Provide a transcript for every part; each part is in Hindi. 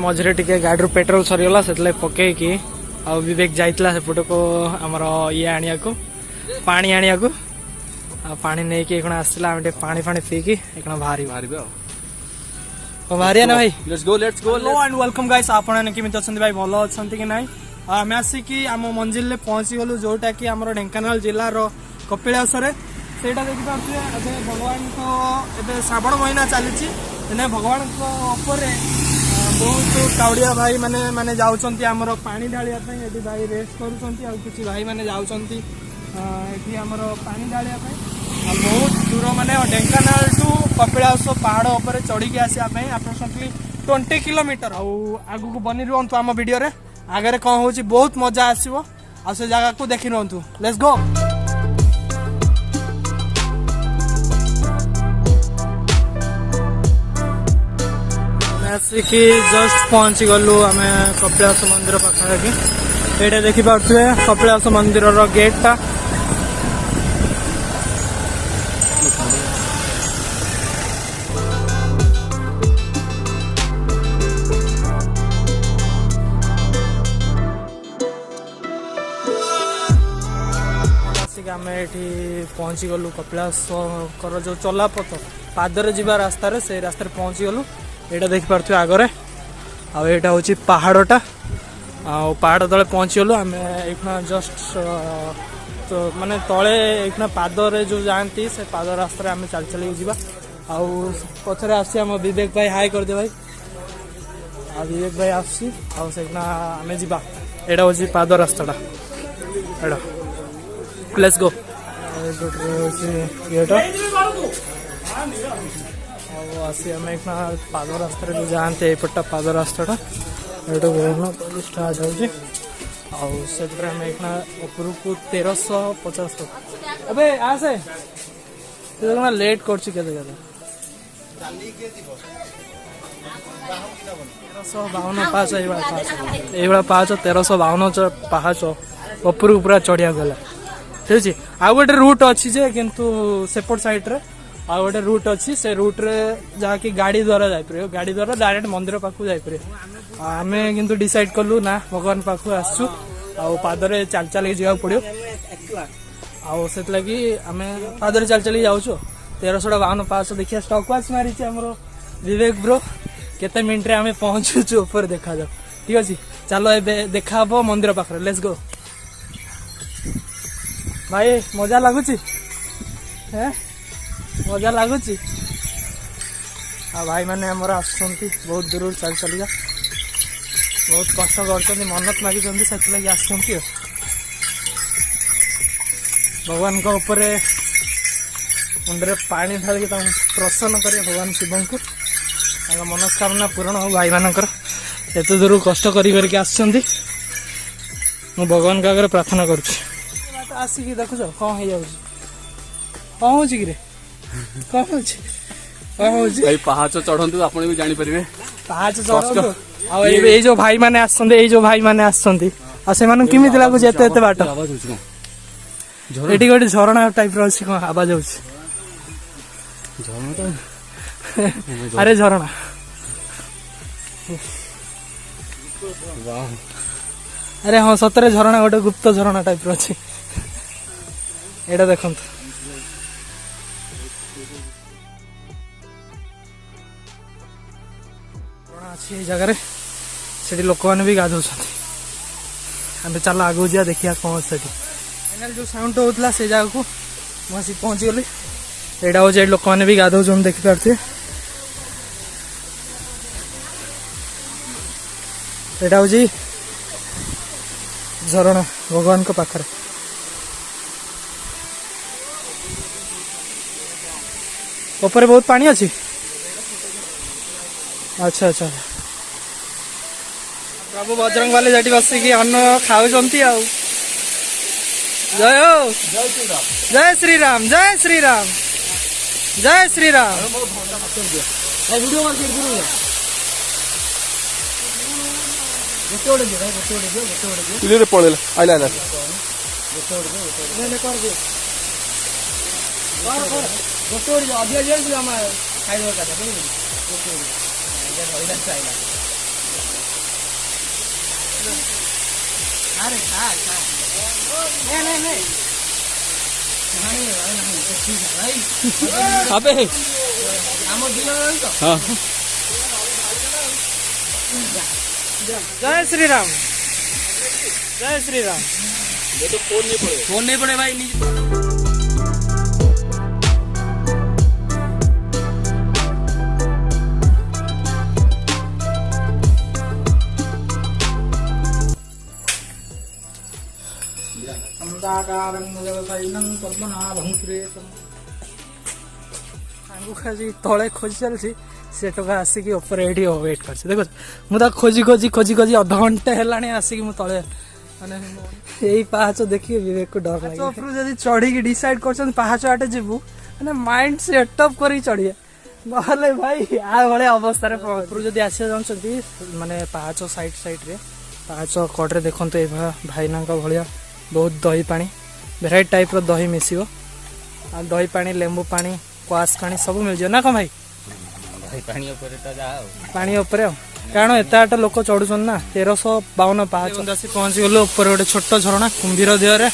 मझे टे गाड़ी पेट्रोल सरीगला से पकईकि विवेक जाइला सेपट को आमर ये आनिया को पानी आनिया को पानी नहीं कि आसला पानी फाणी पीकी बाहरी बाहरिया ना भाई let's go hello and welcome guys आपण केमिति अछंती भाई भलो अछंती कि नाही आमे आसिकी आम मंजिल ले पहुंची गलु जोटा कि हमर ढेंकानाल जिल्ला रो कपिलास रे सेटा देखि पाछे अबे भगवान को एबे श्रावण महीना चलीची एने भगवान को ऊपर बहुत काउडिया भाई माने जाउचंती हमर पानी ढालिया पई एठी भाई रेस्ट करूचंती आ किछि भाई माने जाउचंती एठी हमर पानी ढालिया पई आ बहुत दूर माने ढेंकानाल टू कपिलास पहाड़ ऊपर चढ़ी के आसिया पई अप्रोक्सिमेटली 20 किलोमीटर आगु को बनी रहंतु हम वीडियो रे आगे कौन होची बहुत मजा आसीबो आ से जगह को देखि रहंतु लेट्स गो आसिकी जस्ट पहुंची गलु आम कपिलास मंदिर पाखापाखि ये देखी पारे कपिलास मंदिर रो गेटा आम ये पहुंची गलु कपिलास जो चलापथ पादरे जीवा रास्तार से रास्तार पहुंची गलु यहाँ देखिपे आगरे आटा हूँ पहाड़टा पहाड़ तले पहुंची गलु आम ये जस्ट तो माने तले ये पादरे जो जाती से पाद रास्ता आम चल चल जा पचर आम विवेक भाई हाई कर दे भाई विवेक भाई आम जा यहाँ हूँ पाद रास्ता एटा लेट्स गो आसी आम पाद रास्ता जो जाते एपटा पाद रास्ता स्टार्ट होम ऊपर को 1350 अबे आसे लेट कर 1352 पाँच ये पाँच 1352 पाँच ऊपर को पूरा चढ़िया गला ठीक है आउ गोटे रूट अच्छी जे किंतु सेपट साइड रे आउ गोटे रूट अच्छी से रूट रे जहाँकि गाड़ी द्वारा जापर गाड़ी द्वारा डायरेक्ट मंदिर पाखु जापर आम किंतु डिसाइड कलु ना भगवान पाखु आसु पादरे चल चल जा पड़ो आउ लगी आम पादरे चल चल जाऊँ 1352 पाँच देखिए स्टॉक वाच मारी विवेक ब्रो केते मिनट रे आम पहुंचुचु ऊपर देखा जाओ ठीक अच्छे चलो ए देखा मंदिर पाखे लेट्स गो भाई मजा लगुच मजा लगुच भाई मैंने आमर आसुँच बहुत दूर चल चलिया बहुत कष्ट कर मन्नत मागी से आसुँच भगवान ऊपर मुंडे पानी ढाल प्रसन्न कर भगवान शिव को मनस्कामना पूरण हो भाई मानकर एत दूर कष्ट करके आसुँच मु भगवान का आगे प्रार्थना करुँच आसिकी देखुच कौन हो कि कौन हो पहाच चढ़ु आप जानी पारे पहाच चढ़ु ये जो भाई माने आसछन्ती केमिति लागुच एते बाट एटी गोटे झरणा टाइप रो अछि कोन आवाज होछि अरे झरणा अरे हाँ सतरे झरणा गोटे गुप्त झरणा टाइप रो अछि एटा देखो अच्छी जगह से लोक मैंने भी गाधौ आम चल आगू जा देखिया कौन से फाइनल जो साउंड होता से जगह को मुझे पहुंची गली यहाँ हूँ लोक मैंने भी गाधौ देखिपे यहाँ हूँ झरणा भगवान को पाखरे ऊपर बहुत पानी अच्छी अच्छा अच्छा प्रभु बजरंग वाले जाटी बसिकी अन्न खाऊंती आ जय हो जय श्री राम जय श्री राम जय श्री राम पड़ेगा अरे नहीं अबे हाँ जय श्री राम जय श्री राम। ये तो फोन नहीं पड़े भाई तले खोजी चलती से टका आसिक ऊपर ये वेट कर देख मुझे खोजी खोजी खोजी खोजी अध घंटे है आसिक मुझे तले माने यही पाहाच देखिए विवेक को डर लगे ऊपर जब चढ़ी डिसाइड कर पाहाच आटे जीवु मैंने माइंड सेटअप कर चढ़िए नहले भाई आ भाई अवस्था ऊपर जब आसा चाहते माने पाहाच साइड साइड रे पाहाच कड़े देखते ये भाईना भाया बहुत दही पानी भेराइटी टाइप रो दही मिसिबो आ दही पानी लेंबू पानी क्वास पानी सब मिल जाए ना कौन भाई पानी उपर कारण एत आट लोक चढ़ुन ना 1352 पाँच आसी पहुँची गलु ऊपर गोटे छोट झरणा कुंभीर देहरे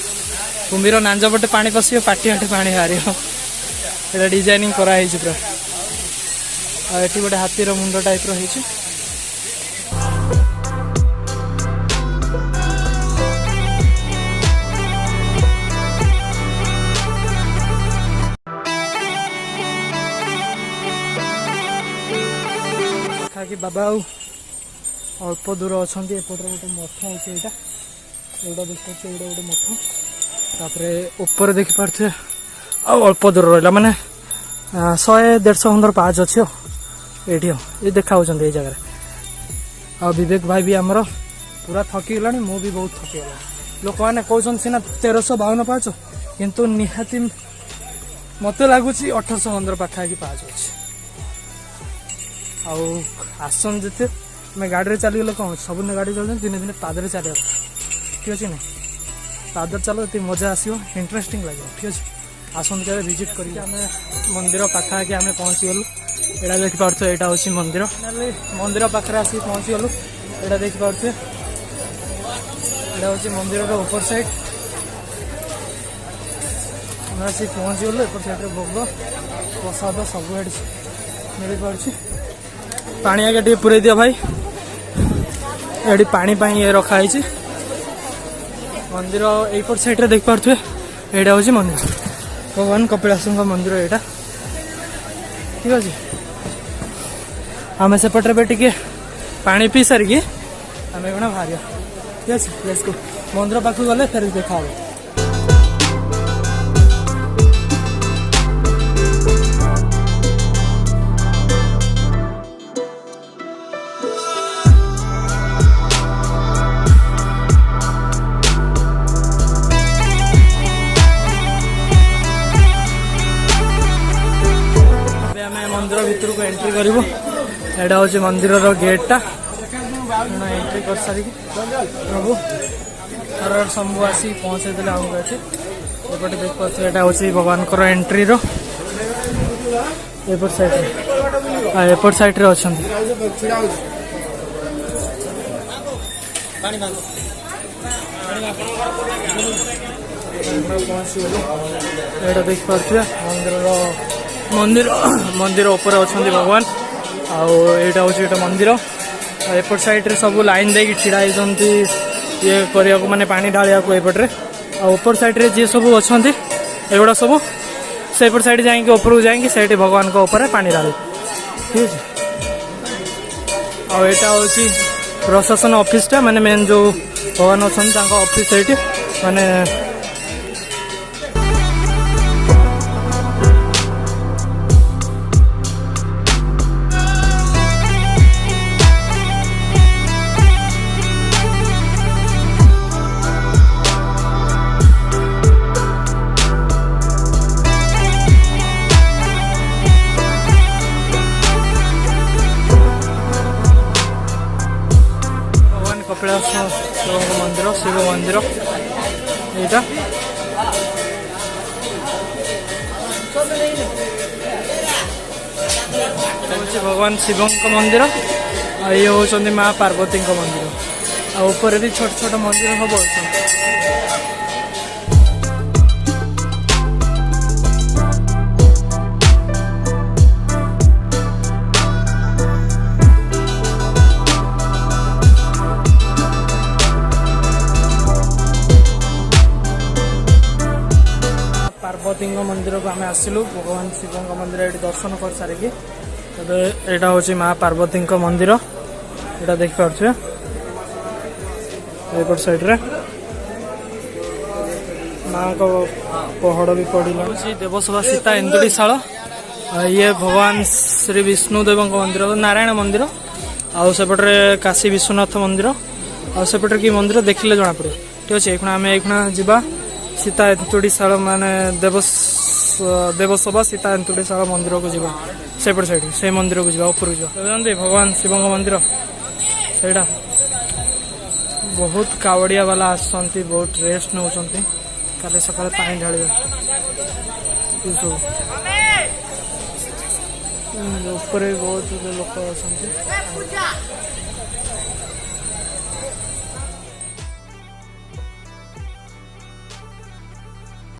कुंभीर नांज पटे पानी पशिव पाटी हाटी पानी बाहर डिजाइनिंग कराई पूरा ये गोटे हाथीर मुंड टाइप रही कि बाबा अल्प दूर अच्छा एपटे गोटे मठ अच्छे यहाँ देखते गोटे मठ तापर ऊपर देखिपे अल्प दूर रहा माने 100-150 पाँच अच्छे ये देखा ये जगह आ विवेक भाई भी आमर पूरा थकी गला मु भी बहुत थकी गला लोक मैंने कहते सीना 1352 पाँच किंतु निहाती मत लगुच 1815 पाखापाखि पाँच अच्छे आसन जिते मैं गाड़ी चलीगले कौन सब गाड़ी चलते दिन दिन पादरे चल ठीक अच्छे ना पादर चलो ये मजा आसो इंटरेस्टिंग लगे ठीक अच्छे आसन के विजिट कर मंदिर पाखापाखि आम पहुँची गलु यहाँ देखिपे यहाँ हूँ मंदिर मंदिर पाखे आसिक पहुँची गलु यहाँ देखिपे यहाँ हूँ मंदिर ऊपर साइड आसिक पहुँची गलु एपट साइड भोग प्रसाद सब मिल पार्छ पानी आगे टे पूरे दिया भाई ये पानी ये रखाई मंदिर यपट साइड रे देख पारे यहाँ हूँ मंदिर भगवान कपिलास मंदिर यहाँ ठीक अच्छे आम सेपटे टे पानी पी सारिकी आम कौन बाहर ठीक अच्छे लेट्स गो मंदिर पाख गले फिर देखा मंदिर भितर को एंट्री करूँ यहाँ हूँ मंदिर गेटा एंट्री कर सारिकी प्रभु हर शंभु आसी पहुँचे देते आमको एपटे देख पारे यहाँ हूँ भगवान एंट्री एपट साइड एपट साइड रे अच्छा यहाँ देख पारे मंदिर मंदिर ऊपर अच्छा भगवान आईटा हूँ गोटे मंदिर एपट साइड रे सब लाइन दे छिड़ा होती ये करने माने पानी ढालिया एपट्रे ऊपर साइड रे जी सब अच्छा एगुड़ा सब सेपट साइड जाकि ऊपर जाकि से भगवान ऊपर पानी ढाल ठीक है यहाँ हूँ प्रशासन ऑफिसटा माने मेन जो भगवान अच्छा ऑफिस ये माने कपिलास मंदिर शिव मंदिर यहाँ भगवान शिव मंदिर ये हूँ माँ पार्वती मंदिर ଆଉ ଉପରେ ବି ଛୋଟ ଛୋଟ ମନ୍ଦିର ସବୁ ଅଛନ୍ତି। ପାର୍ବତୀଙ୍କ ମନ୍ଦିରକୁ ଆମେ ଆସିଲୁ। ଭଗବାନ ଶିବଙ୍କ ମନ୍ଦିର ଏଠି ଦର୍ଶନ କରିସାରିକି ଏବେ ଏଇଟା ହେଉଛି ମା ପାର୍ବତୀଙ୍କ ମନ୍ଦିର। ଏଇଟା ଦେଖିପାରୁଥିବେ ଏପଟ ସାଇଡରେ ମାଙ୍କ ପହଡ଼ ବି ପଡ଼ିଲାଣି। ଦେବସଭା ସୀତା ଏନ୍ତୁଡ଼ିଶାଳ। ଇଏ ଭଗବାନ ଶ୍ରୀ ବିଷ୍ଣୁଦେବଙ୍କ ମନ୍ଦିର, ନାରାୟଣ ମନ୍ଦିର। ଆଉ ସେପଟରେ କାଶୀ ବିଶ୍ୱନାଥ ମନ୍ଦିର। ଆଉ ସେପଟରେ କି ମନ୍ଦିର ଦେଖିଲେ ଜଣାପଡ଼ିବ। ଠିକ୍ ଅଛି, ଏଇକ୍ଷଣା ଆମେ ଏଇକ୍ଷଣା ଯିବା ସୀତା ଏନ୍ତୁଡ଼ିଶାଳ ମାନେ ଦେବସଭା ସୀତା ଏନ୍ତୁଡ଼ିଶାଳ ମନ୍ଦିରକୁ ଯିବା। ସେପଟ ସାଇଡ୍ ସେଇ ମନ୍ଦିରକୁ ଯିବା, ଉପରକୁ ଯିବା। ଦେଖୁଛନ୍ତି ଭଗବାନ ଶିବଙ୍କ ମନ୍ଦିର ସେଇଟା। ବହୁତ କାଉଡ଼ିଆ ବାଲା ଆସୁଛନ୍ତି, ବହୁତ ରେଷ୍ଟ ନେଉଛନ୍ତି। କାଲି ସକାଳେ ପାଣି ଢାଳିବେ ସବୁ। ଉପରେ ବହୁତ ଲୋକ ଅଛନ୍ତି।